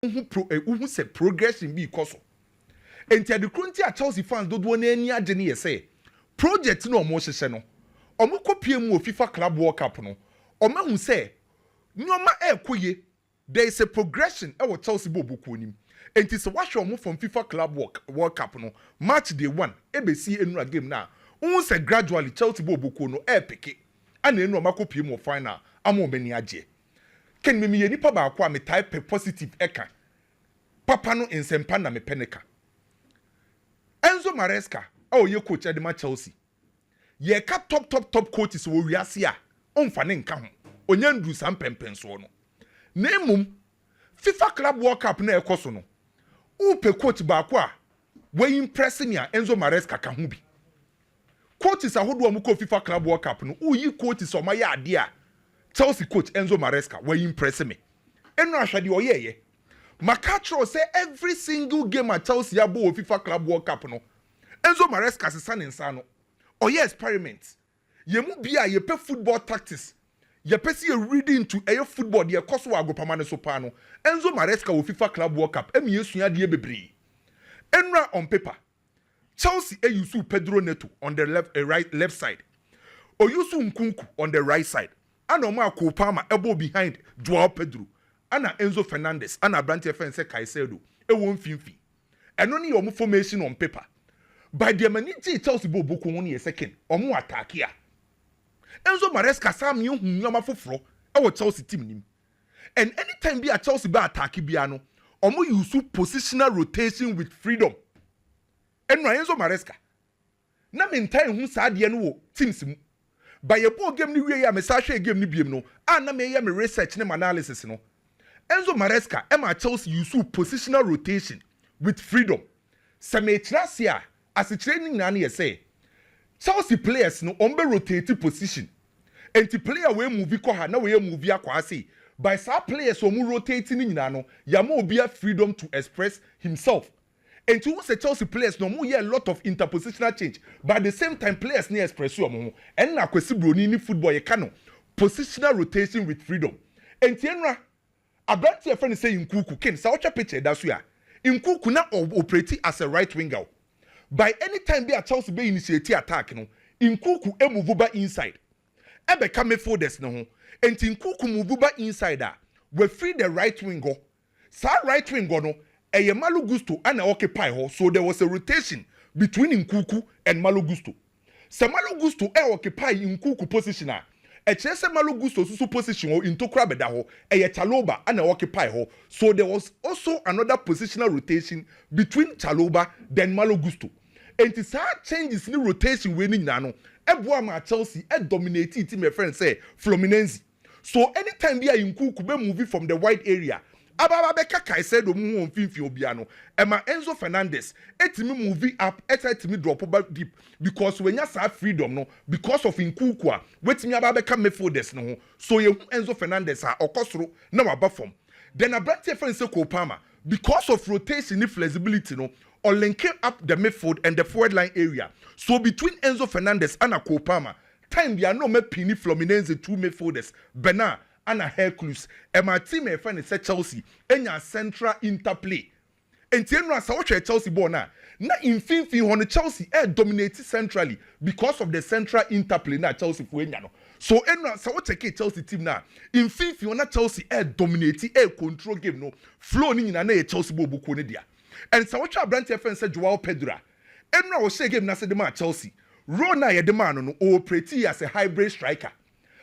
who say progression be koso. Enti ade kronti a Chelsea fans dodo na ani age ne yese project no omo hyehye no omo kopie mu FIFA Club World Cup no omo hu say nyoma ekoye there is a progression e wo Chelsea bo boku onim enti se wahwe omo from FIFA Club World Cup no match day 1 ebesi enura game na hu say gradually Chelsea bo boku no peke ana enu omo kopie mu final ama omani age ken me ye nipa ba akwa me type positive eka papa no ensempa na me peneka Enzo Maresca, ye coach at the Chelsea. Ye ka top coaches wo wiase a onfane nka ho. Onyandu sam pempenso no. Nemum FIFA Club World Cup na ekoso no. Upe coach ba kwa we impress me Enzo Maresca ka ho bi. Coaches ahodo mu ko FIFA Club World Cup no, uyi coaches o maye ade a Chelsea coach Enzo Maresca we impress me. Eno ahwade oyeye. Macatro say every single game at Chelsea abo FIFA Club World Cup no. Enzo Maresca se san nsa no. Oye experiment. Ye mu bia ye pe football tactics. Ye pe si reading into ayo football de koso agopama ne so pa no. Enzo Maresca wo FIFA Club World Cup emi yesua de bebre. Enra on paper. Chelsea use Pedro Neto on the left side. Oyusu Nkunku on the right side. And Omar Kopama ebo behind Joao Pedro. Ana Enzo Fernandez, ana Branty Fense Caicedo, won finfi. And only your formation on paper. By the maniti Chelsea bo boku only a second, omu attack here. Enzo Maresca sam you nyama foforo, our Chelsea team nim. And anytime be a Chelsea ba attack biano, omu use positional rotation with freedom. And Enzo Maresca. Na mentai hu sa de no teams mu. By a ball game ni we ya message game ni biem no, na me ya me research ne analysis no. Enzo Maresca, Emma Chelsea use positional rotation with freedom. Semetrasia, as a training nani say, Chelsea players no ombe rotate position. And the player we move koha na we move akwase. By some players who rotating in nano, yamo be a freedom to express himself. And to say Chelsea players no more a lot of interpositional change. But at the same time, players near express you and na kwesi broni ni football ye kano. Positional rotation with freedom. And tienra Abranti your friend say Nkuku ken sa watch picture that's where Nkuku na operate as a right winger. By any time be a Chelsea be initiate attack no, Nkuku move back inside. Ebe come forwards no ho. Enti Nkuku move back inside a we free the right winger. Sa right winger no eye Malo Gusto and occupy ho, so there was a rotation between Nkuku and Malo Gusto. Sa Malo Gusto occupy Nkuku position a Echese Malo Gusto susu position ho into Krabeda ho eye Chaloba and occupy ho, so there was also another positional rotation between Chaloba then Malo Gusto. And it's hard changes in rotation winning nano. Ebwa ma Chelsea dominate team my friend say Fluminense. So anytime be a Nkuku be moving from the wide area, Ababa Beka Caicedo mu on finfi obiano. Emma Enzo Fernandez etimi movie up, etimi drop back deep because when you have freedom no because of Nkuku wetimi Ababa Beka Mefodes no. So you Enzo Fernandez okosro na waba form. Then a black friend say Kopama because of rotation and flexibility no or linking up the midfield and the forward line area. So between Enzo Fernandez and Kopama, time we are no me pini Fluminense two midfielders, Bernard and Hercules. And my team my friend is Chelsea and your central interplay. And Tienra sa watch Chelsea bona. Na infinity on Chelsea dominated centrally because of the central interplay na Chelsea for no. So enra sa watch Chelsea team na infinity on Chelsea dominated control game no flow ni na Chelsea bo buko ne dia. And so what Branty friend said Joao Pedro. Enra was say game na say the man Chelsea. Rona ye the man no operate as a hybrid striker.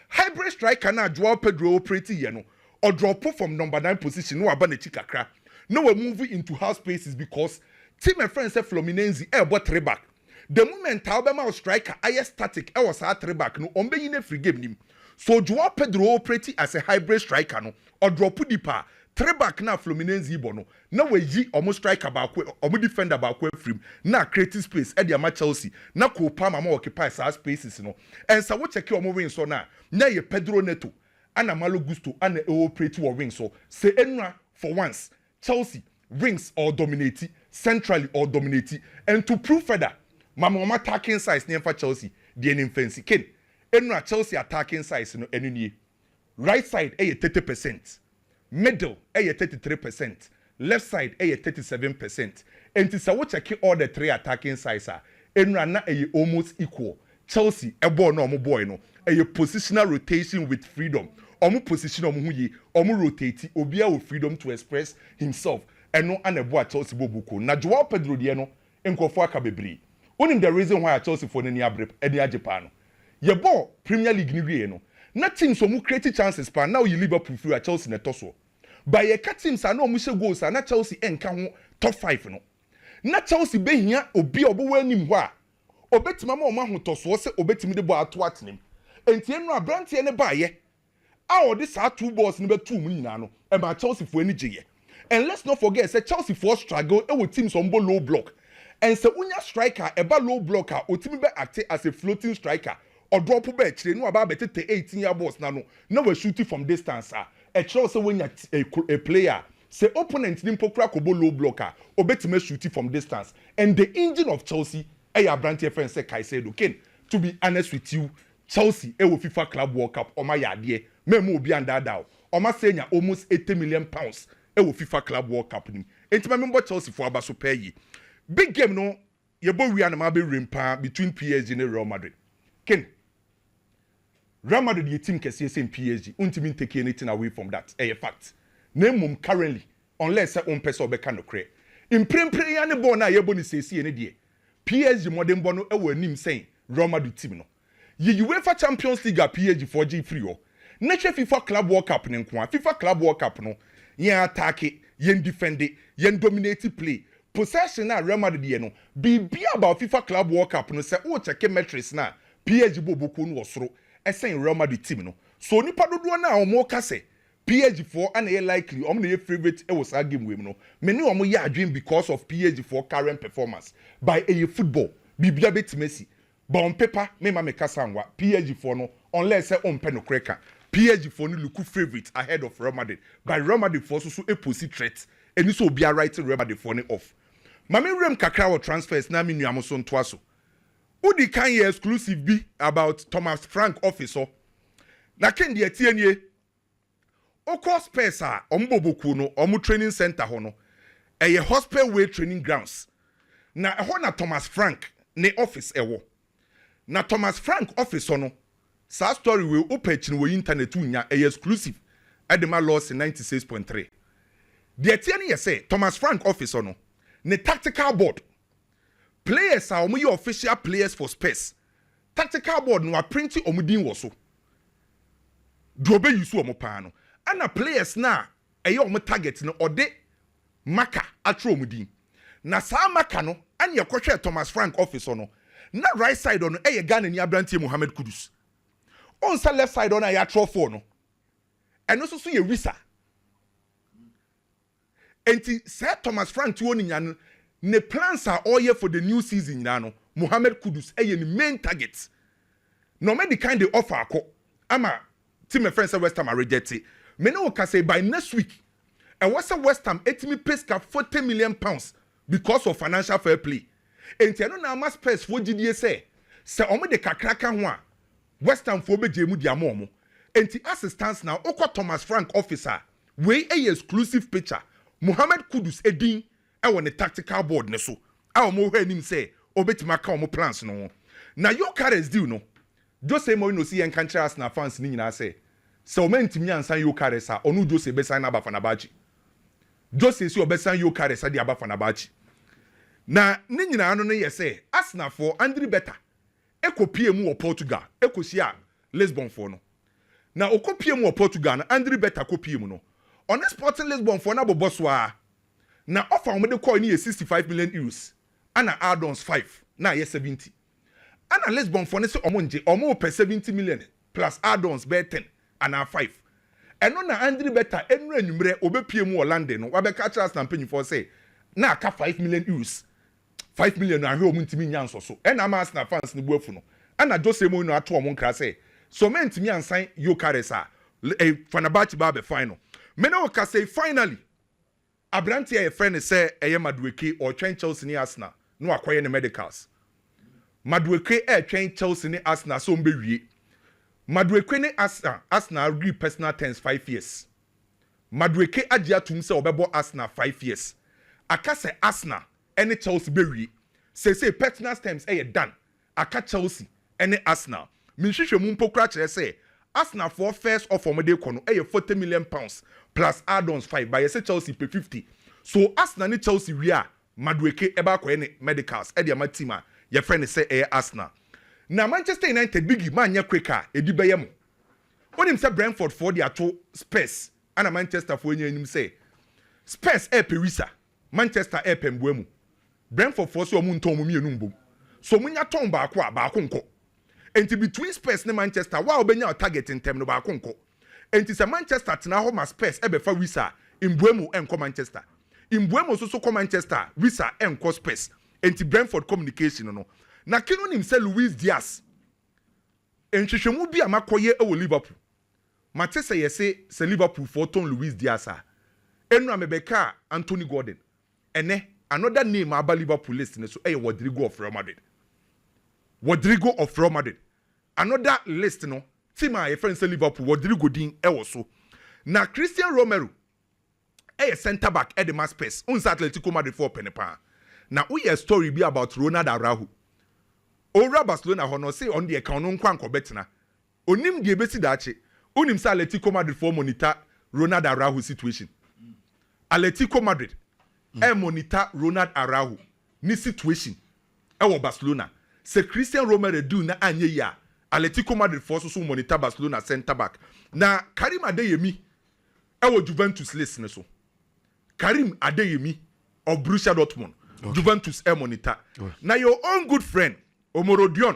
Hybrid striker na Joao Pedro operate ye no or drop from number 9 position no aba na chikakra. No we move into half spaces because team and friends say Fluminense bought 3 back. The moment Taubema striker aye static was a 3 back no ombe yine free game nim. So Joao Pedro operate as a hybrid striker no or drop deeper 3 back na Fluminense ibo no na we yi omo striker ba kwe omo defender ba kwe free na creative space e dia ma Chelsea na Kopama ma occupy sa spaces no and so we check omo win so na ye Pedro Neto ana Malo Gusto ana operate wo wing so say enra for once Chelsea wings or dominate centrally or dominate and to prove further mama attacking size near for Chelsea the enim fancy ken enra Chelsea attacking size no enu nie right side 30%. Middle 33%, left side 37%. And to say check all the three attacking sides Enra na almost equal. Chelsea ebo no omo boy no positional rotation with freedom. Omo position omo hu yi, omo rotate, obia with freedom to express himself. Eno anebo a Chelsea bobuko. Na Joao Pedro de no enkofo aka bebre. Onim the reason why Chelsea for ni abre edi ajepa no. Ye ball Premier League ni wie no. Na teams so mu create chances pa now you Liverpool free at Chelsea na toso. By ye ka teams na omo she goals na Chelsea enka ho top 5 no. Na Chelsea be hia obi obo wanim ho a obetima ma omo ahotoso se obetimi de ball ato atenem. Enti enu abrante ne ba ye. A odi sa two balls ni be two mu nyina no. E ma Chelsea for ani gye. And let's not forget say Chelsea for struggle e with teams on low block. And so unya striker eba low blocker otimi be act as a floating striker. Or drop be chire no aba betete 18-year balls na no na we shoot from distance e chiro say when a player say opponent nim pokra kobo low blocker obetime shoot from distance and the engine of Chelsea Branty friend say Caicedo Ken to be honest with you Chelsea wo FIFA Club World Cup o ma yade memo obi anda da o ma say nya almost 80 million pounds wo FIFA Club World Cup nim enti member Chelsea for aba so pay yi big game no ye bo wi na ma be rempa between PSG and Real Madrid Ken Real Madrid the team kese same PSG untimi take anything away from that a fact name currently unless say on person obeka no kre imprempre ya ne ball na ye boni sesi ene de PSG modern bono e wo anim saying Real Madrid team no ye UEFA Champions League a PSG 4G free o na hwe FIFA Club World Cup ne nko FIFA Club World Cup no yen attack yen defend yen dominate play possession na Real Madrid ye no be about FIFA Club World Cup no say o check metrics na PSG boboku no osoro esen Real Madrid team no so nipa dodo na omo ka se PSG4 and a likely omo na favorite e was game we no many omo ya adwin because of PSG4 current performance by a football bibia betimesi but on paper me ma meka sanwa PSG4 no unless say on no creka PSG4 no look favorite ahead of Real Madrid by Real Madrid for so a pussy threat and so be a right Real Madrid for off mama rem kakra wo transfers na me nuamo so ntoaso Udi kan ye exclusive be about Thomas Frank officer. Na ken de atienie. Okos space a omboboku no omu training center ho no. Eye hospital way training grounds. Na ho na Thomas Frank ne office ewo. Na Thomas Frank office no. Sa story we opech no internet unya eye exclusive. Adema loss in 96.3. De atienie ye say Thomas Frank office no. Ne tactical board players are omo official players for space. Tactical board no printing omo din wo so. Drobe yusu omo pa no. Ana players na eye omo target no ode marker atro omo din. Na sa marker no anya kwhwe Thomas Frank office no. Na right side on eye Ghana ni Abrantie Mohamed Kudus. On sa left side on aya atro for no. Eno so ye wisa. Enti say Thomas Frank tu oni nya no ne plans are all here for the new season no Mohamed Kudus the main target no me the kind of offer ako ama team my friends at West Ham are rejected me no can say by next week and what's a West Ham etimi pesca 40 million pounds because of financial fair play enti no na mas pes for gdie say omo de kakraka ho a West Ham for beje mu dia mo enti assistance now okwa Thomas Frank officer we a exclusive picture Mohamed Kudus edin on the tactical board ne so a mo hwe nim say obetima ka omo plans no na your carries deal no Jose mo no see en country as na fans ni nyina say o mentimi ansan your carries a onu Jose be sign aba fanabachi Jose si obesan your carries a di aba fanabachi na ni nyina no ye say Arsenal for Andri Beta ekopie mu wo Portugal ekosia Lisbon for no na okopie mu wo Portugal na Andri Beta kopie mu no on Sporting Lisbon for na boboswa na offer on the coin is 65 million euros. Ana add-ons 5. Na yes 70. Ana Lisbon for ne se omonje omo per 70 million plus add-ons be 10 ana 5. Eno na Andri Beta enru anwumre obepie mu Orlando no wabeka charles na mpanyi for say na aka 5 million euros. 5 million na hwe omuntimi nya nso so. Ena ma Arsenal fans ne buafu no. Ana Jose mo no ato omo nkra say so mentimi ansan Yokaresa Fenerbahce ba be final. Me no ka say finally Abrantie a friend say eye Madueke or train Chelsea ni Arsenal no akwaye ne medicals. Madueke train Chelsea ni Arsenal so mbewie. Madueke ni Arsenal agree personal terms 5 years. Madueke agye atum sɛ obɛbɔ Arsenal 5 years aka sɛ Arsenal ɛne Chelsea bewie say personal terms done aka Chelsea ɛne Arsenal minhwehwɛ mu mpokura kyerɛ sɛ Arsenal for first offer mo de kɔ no 40 million pounds plus add-ons 5 by say Chelsea pay 50 so Arsenal ne Chelsea wie a Madueke eba kɔ ne medicals ɛde ama team a your friend say Arsenal na Manchester United bigi man nya quicker edi bɛyɛ mo onim say Brentford for the ato Spurs ana Manchester for nya enim say Spurs perisa Manchester pembuemu Brentford for so omu nton mu mienu mbom so munya ton baako a baako nko enti between Spurs ne Manchester wa obenya target in term no baako nko enti say Manchester tena ho ma Spurs ebefa wisa mbuemu enko Manchester mbuemu so ko Manchester wisa enko Spurs enti Brentford communication no na kinu nim say Luis Diaz enhwehwemu bi amakoye e wo Liverpool mate say yese say Liverpool for ton Luis Diaz a enu amebeka Anthony Gordon ene another name aba Liverpool list ne so Rodrigo of Real Madrid another list no team a friend say Liverpool Rodrigo din so na Christian Romero center back the Spurs unsa Atletico Madrid for penepa na we a story be about Ronald Araujo ora Barcelona hono say on the account no nkwa nkobetena onim de besi dache onim say Atletico Madrid for monitor Ronald Araujo situation Atletico Madrid monitor Ronald Araujo ni situation wo Barcelona se Christian Romero do na anye ya Atletico Madrid for so monitor Barcelona center back na Karim Adeyemi wo Juventus list ne so Karim Adeyemi of Borussia Dortmund Juventus monitor na your own good friend Omorodion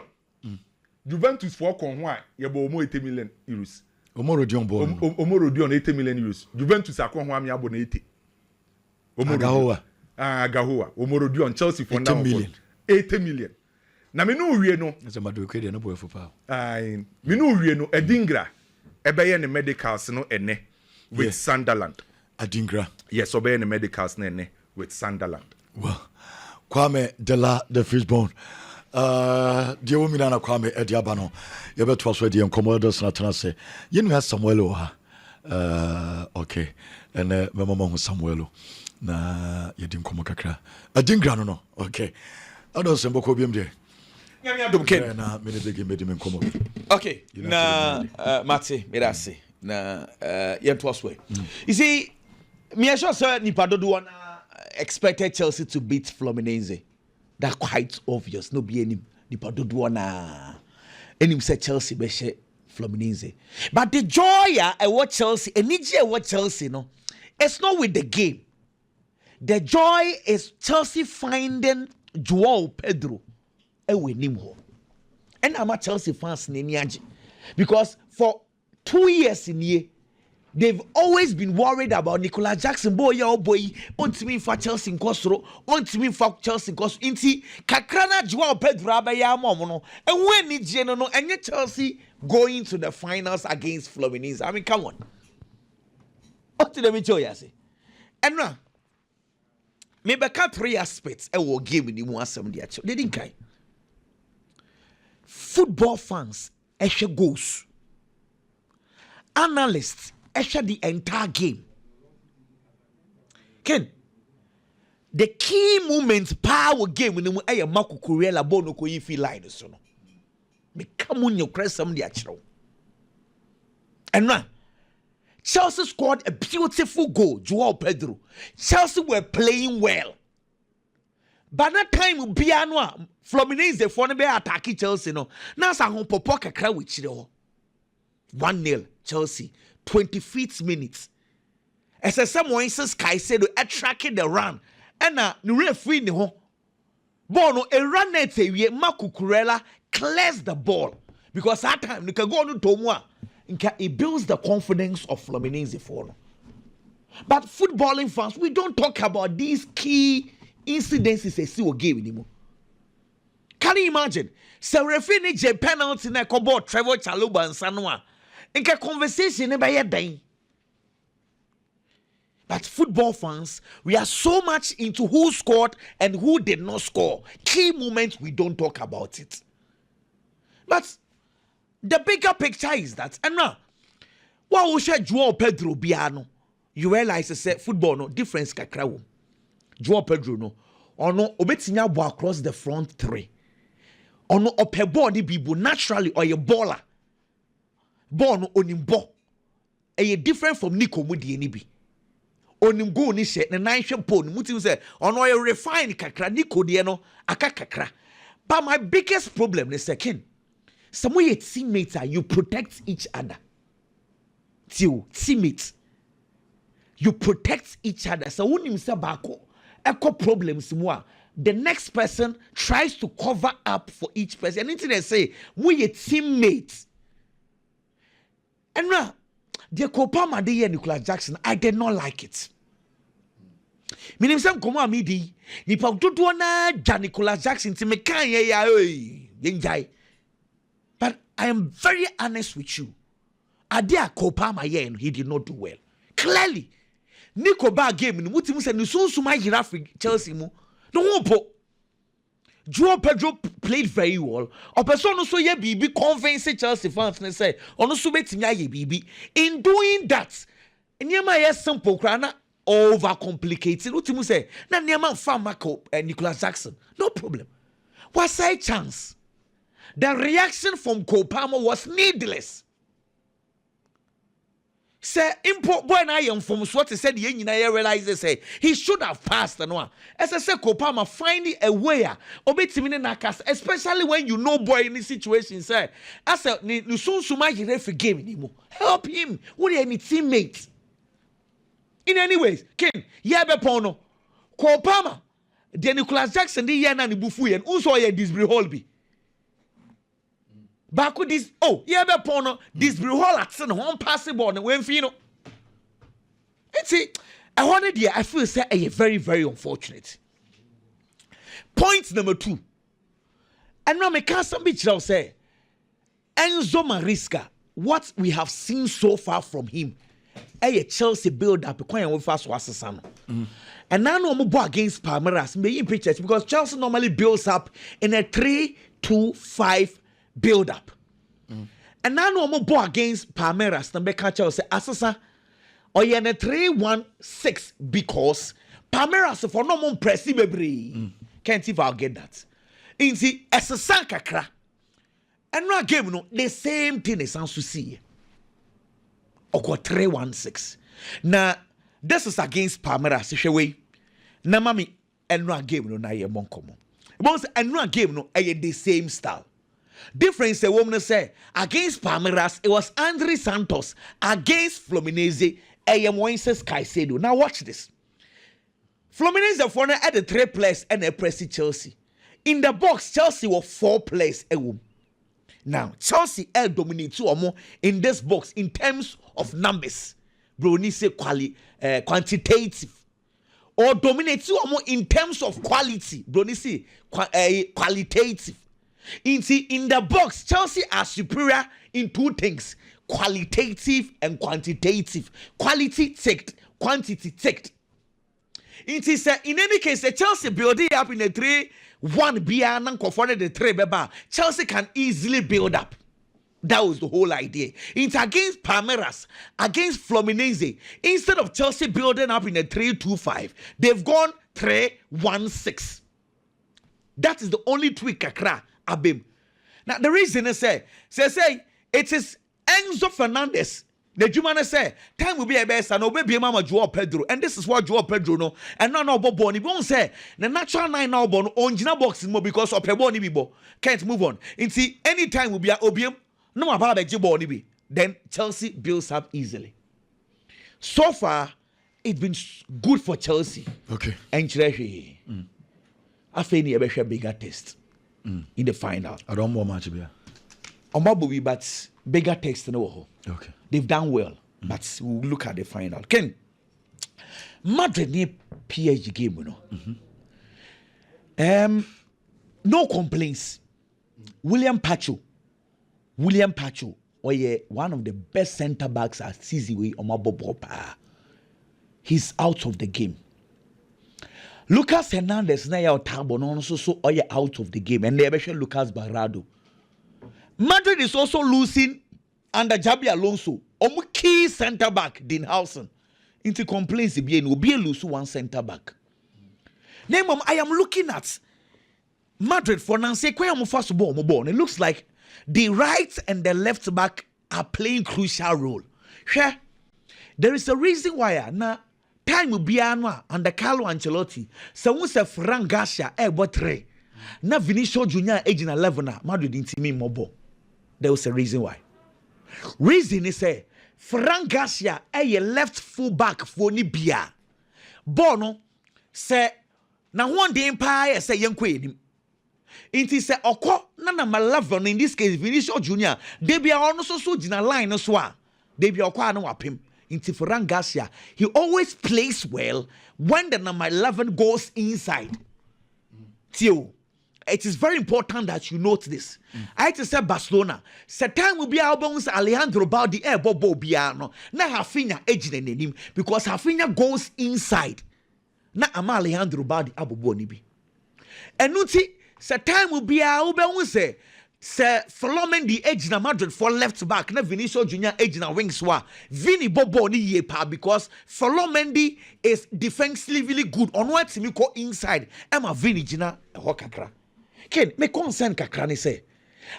Juventus for kon ho a ye bo mo 80 million euros Omorodion 80 million euros Juventus akon ho am ya bo na 80 Gahoa Omorodion Chelsea for 80 million na me no wie no ze Madueke de no boy fopa ai me no wie no Adingra ebeye ne medicals no ene with Sunderland Adingra yes obeye ne medicals no ene with Sunderland well Kwame the Fishbone deɛ wo mina na Kwame ade aba no yɛbɛtoa so deɛ nkɔmmɔdɔs na tena se yɛnu Samuel o ha okay ene mama hu Samuel na yɛdi nkɔmmɔ kakra Adingra no okay ado se mbɔkɔ biam de na me bege me de me nkɔmmɔ okay na Mate mirase na yɛntoa so you see me sure sir nipa dodo na expected Chelsea to beat Fluminense. That's quite obvious. No be any nipa dodo na enim say Chelsea be share Fluminense. But the joy I watch Chelsea, energy I watch Chelsea no. It's not with the game. The joy is Chelsea finding Joao Pedro we nim ho. And I'm a Chelsea fans because for 2 years in here they've always been worried about Nicola Jackson boy on to me for Chelsea Costro on to me for Chelsea Costro inti kakrana Joao Pedro abaya momo and when ni jeno no and yet Chelsea going to the finals against Fluminense. I mean come on. What did me show you say? And now maybe cut 3 aspects I will give you one some they didn't kind. Football fans eshe goals. Analysts eshe the entire game. Ken, the key moments power game when you aye Marco Kurela bono ko yifi line so no. Me come on your crest some the achiro. And now Chelsea scored a beautiful goal, Joao Pedro. Chelsea were playing well. But that time Bianwa Fluminense for be attacking Chelsea no. Now sa hon popo kakra with chiro. 1-0 Chelsea 25th minutes. As someone says Caicedo attracting the run. And the referee ni ho. Bono a run net we Marco Kurela clears the ball. Because that time you can go on to Tomwa. It builds the confidence of Fluminense for. But footballing fans, we don't talk about these key incidences they see a game anymore. Can you imagine? So referee a penalty na kobo Trevor Chalobah and Sanwa. In a conversation never yet dying. But football fans, we are so much into who scored and who did not score. Key moments, we don't talk about it. But the bigger picture is that, and now, what will share Joao Pedro Biano? you realize say football no difference kakra wo. Joao Pedro no ono obetinya ball across the front three. Ono ope ball ni bibo naturally or a baller. Ball no onimbo. A different from Nico Mudi ni bi. Onim go ni she na nine hwe pole muti say ono ye refine kakra Nico de no aka kakra. But my biggest problem is second. Some of your teammates are you protect each other. Teammates. You protect each other. So when you say bako, echo problems more. The next person tries to cover up for each person. And they say, we are teammates. And now, the Kopama de Nicolas Jackson, I did not like it. Meaning some koma midi, ni pa dodo na Nicolas Jackson ti me kan ye ya yenjai. But I am very honest with you. Adia Kopama ye he did not do well. Clearly, Nico ba game ni muti mu se ni sunsuma yira fi Chelsea mu. No po. Joao Pedro played very well. A person also ye bibi convince Chelsea fans and say, "Ono so betimi ye bibi." In doing that, nyema ye simple krana overcomplicated. What you say? Na nyema Famako and Nicolas Jackson. No problem. What's a chance? The reaction from Kopama was needless. Say import boy na yam from what he said yen na realize say he should have passed and one. As I say Kopama finding a way obetimi na cast, especially when you know boy in this situation say as a ni soon suma yire for game anymore. Help him with any teammates. In any ways, Ken yebe pono Kopama the Nicolas Jackson di yen na ni bufu yen unso ye Disbury Holby. Baku this yebe pono Disbury Hall at sen one passing ball and when fino. It's I wanted here I feel say a very very unfortunate. Point number 2. And now me can't some bitch now say Enzo Maresca, what we have seen so far from him. A Chelsea build up quite fast was and now no more against Palmeiras may pictures because Chelsea normally builds up in a 3-2-5 build up. And now no more against Palmeiras number Chelsea Asasa or in a 3-1-6 because Palmeiras for no more pressy baby. Can't if I'll get that. In the Asasa kakra and no game no the same thing as to see. Oko 3-1-6. Now this is against Palmeiras. Shewe. Na mami enra game no na ye monkomo. But enra game no the same style. Difference the woman say against Palmeiras it was Andre Santos against Fluminense Moises Caicedo. Now watch this. Fluminense for now at the 3 players and a press Chelsea. In the box Chelsea were 4 players Now Chelsea dominate 2 or more in this box in terms of numbers. Brony say quantitative. Or dominate 2 or more in terms of quality. Brony say qualitative. In the box, Chelsea are superior in 2 things: qualitative and quantitative. Quality checked, quantity checked. It is in any case, the Chelsea building up in a 3-1 beyond the 3 beba. Chelsea can easily build up. That was the whole idea. It's against Palmeiras, against Fluminense. Instead of Chelsea building up in a 3-2-5, they've gone 3-1-6. That is the only tweak kakra abim. Now the reason is say it is Enzo Fernandez. The Jumana say time will be a best and obey mama Joao Pedro, and this is what Joao Pedro no and no Boboni won't say the natural 9 now born on Gina boxing more because of Peboni bibo can't move on. Any time will be a obium. No about the Jiboni be. Then Chelsea builds up easily. So far, it's been good for Chelsea. Okay. And Chelsea, I think you have a bigger test in the final. I don't want much beer. But bigger test no. Okay. They've done well, but we'll look at the final. Ken, Madrid near PSG game, no complaints. William Pacho, one of the best centre backs at CZW on my Bobopa. He's out of the game. Lucas Hernandez na ya Otabo also out of the game, and they mentioned Lucas Barrado. Madrid is also losing under Jabi Alonso, key centre back Dinhausen. into complaints will be lose one center back. Name I am looking at Madrid for now. Say first ball. It looks like the right and the left back are playing crucial role. Sure, there is a reason why now time will be under Carlo Ancelotti. So we say Frank Garcia botre. Na Vinicius Junior age in 11 Madrid didn't mean mobile. There was a reason why. Reason is say Frank Garcia a left full back for ni bia. Bono say na one day empire say yankwe him. Inti say oko na number 11 in this case Vinicius Junior. They be ono so jina line so a. They be okwa na wapim. Inti Frank Garcia he always plays well when the number 11 goes inside. Tio. It is very important that you note this. I to say Barcelona. Time will be albums Alejandro Baldi Bobo Biano. Na Rafinha edge in him because Rafinha goes inside. Na ama Alejandro Baldi Abobo nibi. And nuti time will be albums say Flamengo the edge na Madrid for left back. Na Vinicius Junior edge na wings wa. Vini Bobo ni ye pa because Flamengo is defensively really good. On what Timmy go inside. Emma Vini Jina Hokakra. Ken, me concern kakra ni say.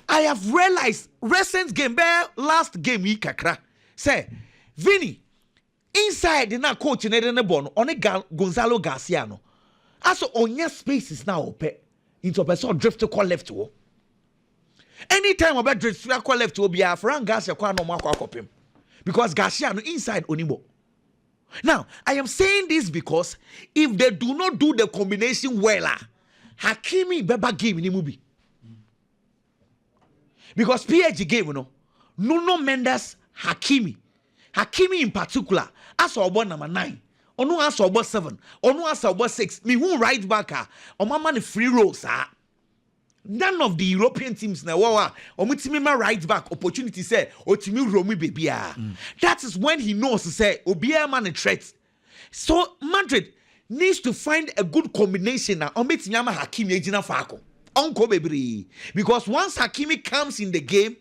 I have realized recent game, last game he kakra. Say, Vini, inside na coach in the bon, on Gonzalo Garcia no. Also on your spaces now open into person drift to call left to. Anytime about drift to call left to be a Frank Garcia kwa no makwa kopim. Because Garcia no inside onimo. Now, I am saying this because if they do not do the combination well, Hakimi beba game in the movie. Because PSG game, Nuno Mendes, Hakimi in particular, as about number 9, or no as about 7, or no as about 6, me who right back, or my man free rolls, none of the European teams now, or my right back opportunity say, or to me Romy baby. That is when he knows to say, Obia man a threat. So Madrid needs to find a good combination now. Hakimi ejina fako. Uncle baby. Because once Hakimi comes in the game,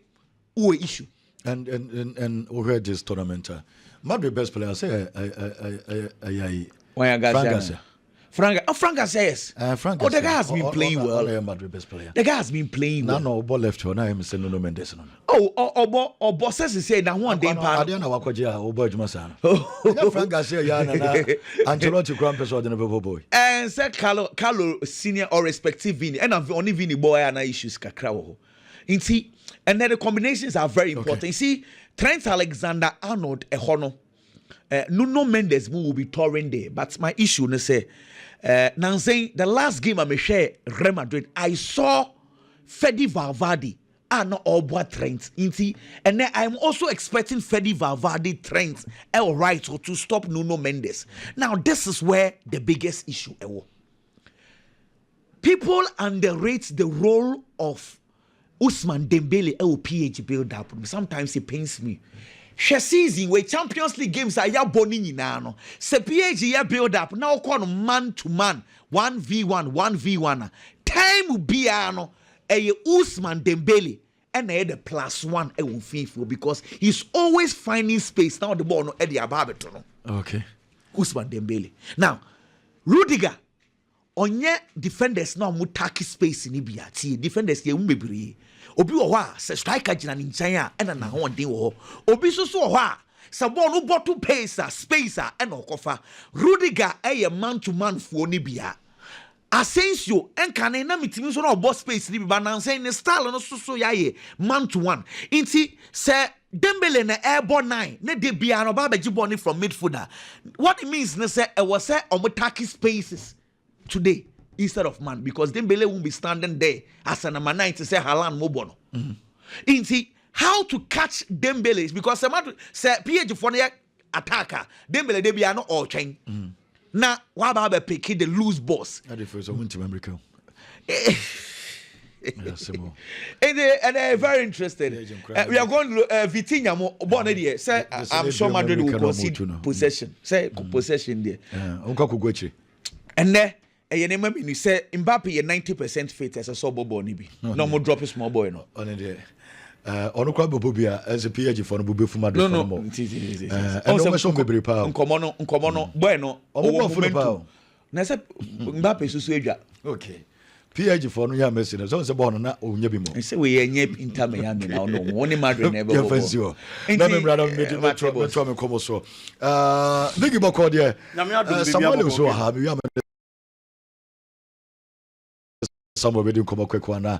who issue. And we heard this tournament. Madrid best player say Frank Garcia, yes. Frank the guy has been playing well. Madrid best player. The guy has been playing well. No, ball left for now. I'm saying Nuno Mendes. Oh, bosses is saying that one day. I don't know what Frank Garcia, Ancelotti, Crampus, or the boy. And said Carlo senior or respective Vini, and I've only Vini boy and issues kakrawo. You see, and then the combinations are very important. Okay. You see, Trent Alexander-Arnold, Ehono, Nuno Mendes will be touring there, but my issue is say. Now saying the last game I'm share Real Madrid, I saw Fede Valverde and not all boy Trent. And then I'm also expecting Fede Valverde Trent right to stop Nuno Mendes. Now this is where the biggest issue is. People underrate the role of Ousmane Dembele PH build up. Sometimes it pains me. She season where Champions League games are ya boni no. Se PSG ya build up now call man to man 1v1. Time will be ano Ousmane Dembele and the +1 e FIFA because he's always finding space now the ball no e the ababeto no. Okay. Ousmane Dembele. Now Rudiger onye defenders now mutaki space ni bia tie defenders ye umbebre. Obi wo ha se striker gina ni nkyɛn a ɛna na ho den wo obi so wo ha se ball no bottle pace space ɛna okofa Rudiger man to man fo ni bia Asensio enkane na mitimi so na obo space ni bi na nsen ne style no so ya ye man to one inti se Dembele na airball 9 na de bia no ba beji ball ni from midfielder what it means ne se e was say omotaki spaces today instead of man, because Dembele won't be standing there as a number 9 to say Haaland Mobono. How to catch Dembele is because say PSG for the attacker, Dembele they be not all chain. Now, what about picking the loose boss? And if it's a winter America. And very interested. We are going to Vitinha more born here. Say I'm sure Madrid will concede possession. Say possession there. And there. You say Mbappe 90% fit as a sober boy. No more drop a small boy. No. ono kwa bobo bia as a PhD for no bobo fuma do no mo no so bebre pa nkomo no bueno owo momentum na se Mbappe susu edwa okay PhD for no ya Messi na so se bo no na onya bi mo se we yenye Inter Miami na no woni Madrid na be bo na me brother me metro me komo so big boko there Samuel so ha me Samuel be din komo kwekwa na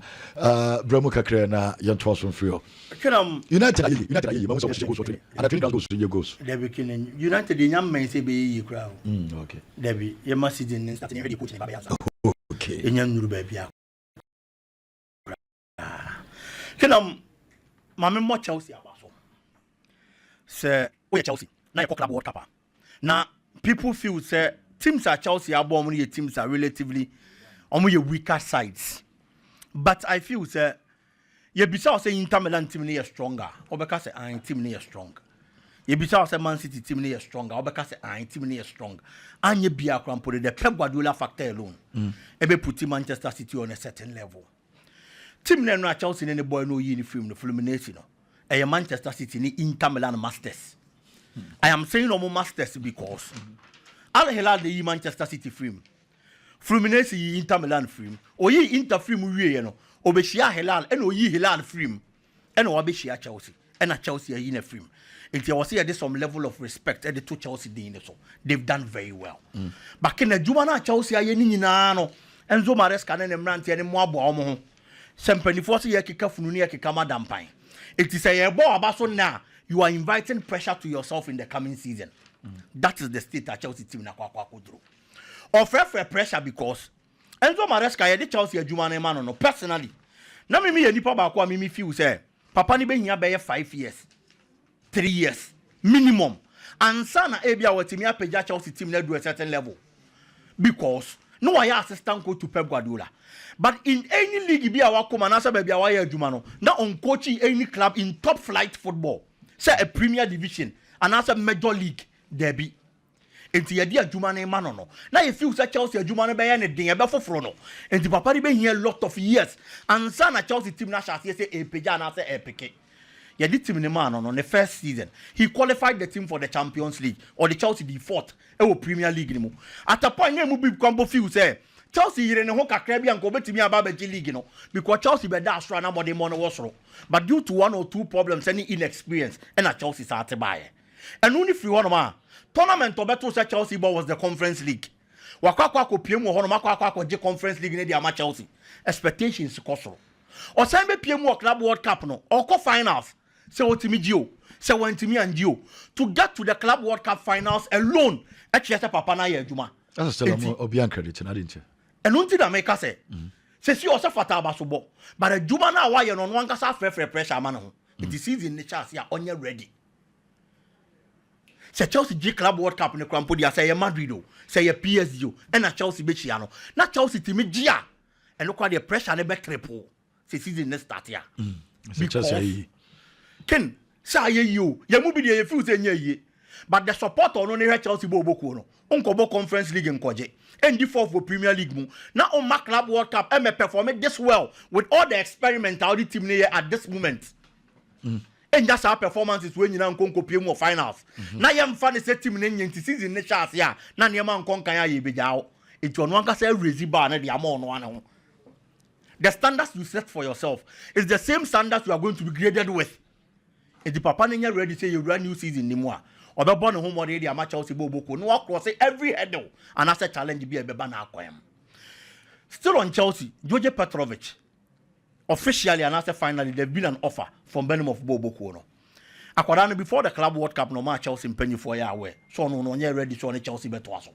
bramo kakra na yento so mfrio United mo so goals and I think that goes to your goals Debbie Kinen United the young men say be yi crowd okay Debbie you must see the start ready coach na ba okay enya nuru ba bia Kenam mame mo Chelsea abaso say we Chelsea na your club World Cup na people feel say teams are Chelsea abom no teams are relatively your weaker sides but I feel say you bisa say Inter Milan team is stronger obeka say an team is strong you bisa say Man City team is stronger obeka say an team is strong anye bia krampo the Pep Guardiola factor alone ebe put Manchester City on a certain level team na Chelsea ne boy no uniform no Fluminense no e Manchester City ni Inter Milan masters I am saying no masters because Al Hilal the Manchester City film Fluminense yi Inter Milan film oyi Inter film wie no obehia Hilal ena oyi Hilal film ena obehia Chelsea ena Chelsea yi na film until was here some level of respect at the two Chelsea dey so they've done very well but ken adwuma na Chelsea aye ni nyina no Enzo Maresca na nemrante ne mo abo omo ho sempanifo so ye keka funu ne ye keka madampan it is a ball abaso na you are inviting pressure to yourself in the coming season that is the state that Chelsea team na kwa kodro offer pressure because Enzo Maresca ye the Chelsea adwuma na ma no personally na me ye nipa ba kwa me feel say papa ni be hia be 5 years 3 years minimum and sana ebia watimi apagya Chelsea team na do a certain level because no why assistant coach to Pep Guardiola but in any league bia wakoma na say bia why adwuma no na on coaching any club in top flight football say a Premier Division and as a major league there be enti ye di adwuma na ma no na you feel say Chelsea adwuma na be ye ne den ye be foforo no enti papa ni be here lot of years and sana Chelsea team na shase say epagya na say epeke yeah, the team in the man on the first season. He qualified the team for the Champions League or the Chelsea the fourth Premier League anymore. At a point, you be combo feel say Chelsea here in the Hoka Caribbean go to me about the league, you know, because Chelsea be that strong about the money was wrong. But due to one or two problems, any inexperience, and a Chelsea start to buy. And only if you want to tournament to better say Chelsea ball was the Conference League. Wakwa ko PM ho no makwa ko Conference League ne dia ma Chelsea. Expectations kosoro. O say be PM Club World Cup no, or ko finals. Say what me Gio, say when to me and Gio to get to the Club World Cup finals alone. Actually, papa na ye juma. That's still obian credit, na didn't you? And until that make us say, she also fata basobo. But a juma na why you no one kasa fair pressure man. It is season the chance ya on you ready. Say Chelsea G Club World Cup ne krampo dia say Madrid o, say PSG and a Chelsea be chia no. Na Chelsea team gia. And look at the pressure ne be triple. Say season ne start ya. Chelsea Ken say you mu be dey feel say ye but the support on no Chelsea bo boku no onko Conference League nkoje and the fourth for Premier League mu na on my Club World Cup and perform this well with all the experimental team here at this moment and just our performances when you na nkonko pie mu finals na yem fa ne set team ne nti season ne chance ya na ne ma nkon kan ya ye bejawo it on one ka say raise bar na the amount no ane the standards you set for yourself is the same standards you are going to be graded with. If the papa nenya ready say you run new season ni mo a obebo ne ho mo dey ama Chelsea boboko no cross every hurdle and as a challenge be beba na akwam still on Chelsea Joje Petrovic officially and as a finally there been an offer from Benham of Boboko no akwada no before the Club World Cup no ma Chelsea penny for ya aware so no nya ready so on Chelsea beto aso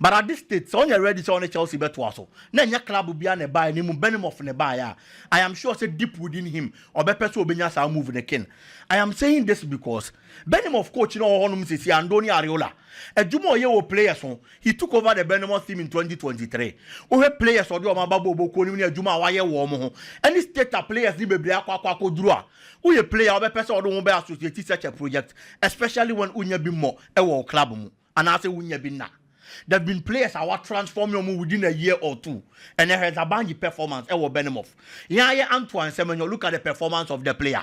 but at this state so nya ready so on Chelsea beto aso na nya club bia na buy ni mu Benham of ne buy ya I am sure say deep within him obepe so obenya sa move the king. I am saying this because Benham of coach no honum sisi Andoni Areola adwuma oye wo players on he took over the Benham team in 2023 o he players odi o ma babo boko ni adwuma wa ye wo mo ho any state players ni bebre akwa duru a o ye player obepe so odo wo be associate such a project especially when unya bi mo e wo club mu and I say unya bi na There have been players who are transforming within a year or two. And there has a bang performance. Benimoff. Yeah, Antoine Semenyo, look at the performance of the player.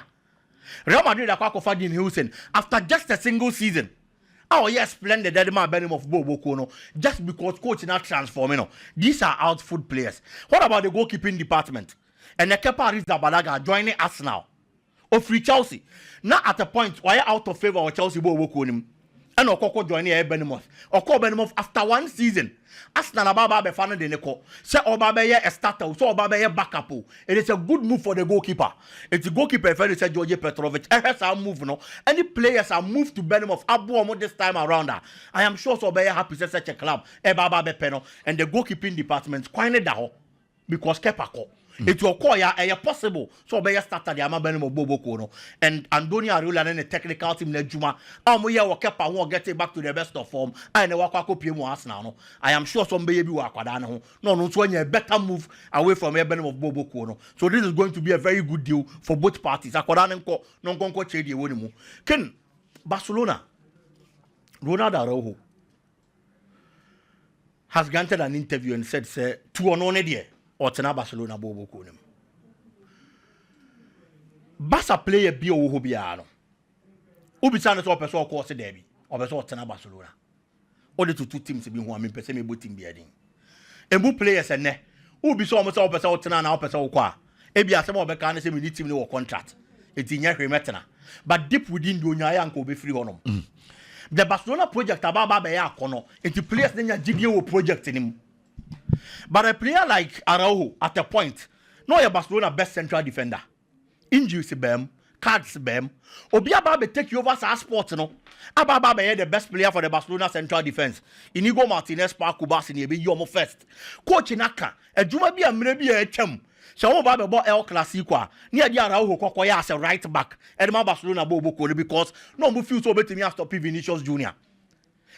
Real Madrid are quite in Houston after just a single season. Oh, yes, splendid. That man Benimoff Bobo Kono. Just because coach is not transforming. These are outfoot players. What about the goalkeeping department? And the Kepa Arrizabalaga joining us now. Or free Chelsea. Now at a point why out of favor of Chelsea Bobo Konim. And Okoko joining Benimoff. Okoko Benimoff after one season. Arsenal Baba be fan de neko. Say Obaba a starter, so Obaba backup. It is a good move for the goalkeeper. It's the goalkeeper if say George Petrovic. Has a move no. Any players are moved to Benimoff Abu this time around. I am sure so Obaya happy to such a club. Baba be peno and the goalkeeping department quite daho because Kepako. It will call ya possible. So be starter the Amabenimo Bobo Kono and Antonio Arula and the technical team Nejuma. We are Kepa won't get it back to the best of form. I know what copy was now. I am sure some baby will Aquadano. No, so a better move away from Ebenimo of Bobo Kono. So this is going to be a very good deal for both parties. Aquadanko, non conco Chedi Wonimu. Ken Barcelona Ronald Araujo has granted an interview and said, say, to an honor dear. Or tena Barcelona Bobo Kunim. Barca player be o Hobiano. Ubisana to person course derby. Or person tena Barcelona. Or the two teams be one person me team be adding. And who players and ne? Ubi so almost all person tena now person qua. Ebi asem obeka na say we need team no contract. It's in your metana. But deep within the Unyaya and be free on them. The Barcelona project about Baba Kono. It's the players then ya GDO project in him. But a player like Araujo at a point, no your Barcelona best central defender. Injuries bem, cards bem. Obiaba be take you over sa sports no. Ababa be the best player for the Barcelona central defense. Inigo Martinez Paco Basini be yomo first. Coach Naka, a juma bi amre bi a chem. So Oba be El Clasico. Near the Araujo kokoya as a right back. Edma Barcelona Bobo because no mu feel so betimi as stop Vinicius Junior.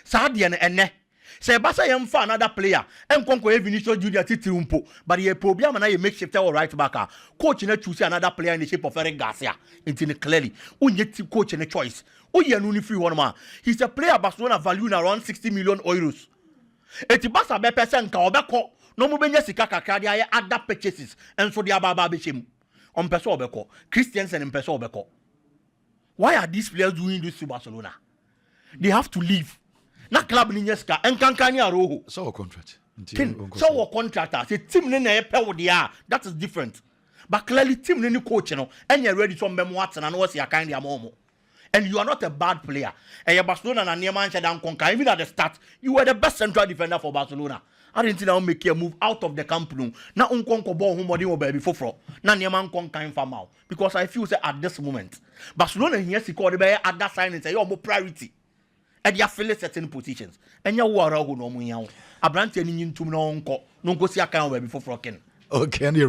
Sadian ene. Say Barca yam for another player. Konko Vinicius Junior titirumpo. But ye problem na ye makeshift or right back. Coach na choose another player in the shape of Eric Garcia. Into clearly. Unye coach in a choice. Uye nuni free one man. He's a player Barcelona value around 60 million euros. Eti Barca be person ka obeko. No mu benye sika kakra dia other purchases. And so dia baba be shim. On person obeko. Christiansen in person obeko. Why are these players doing this to Barcelona? They have to leave. Na club ni nyeska enkankani Araujo so contract so contractor say team ni na epe wo dia that is different but clearly team ni coach no and you ready to memo atena no wasi akan dia momo and you are not a bad player and your Barcelona na niema nche dan konka even at the start you were the best central defender for Barcelona I didn't now make a move out of the camp no na unkonko ball humodi wo baby foforo na niema nkonka in farm because I feel say at this moment Barcelona here see call the be other signing say your more priority and they are filling certain positions. And you are a no Abrante and you to no uncle, no go see a kind of before frocken. Okay, and you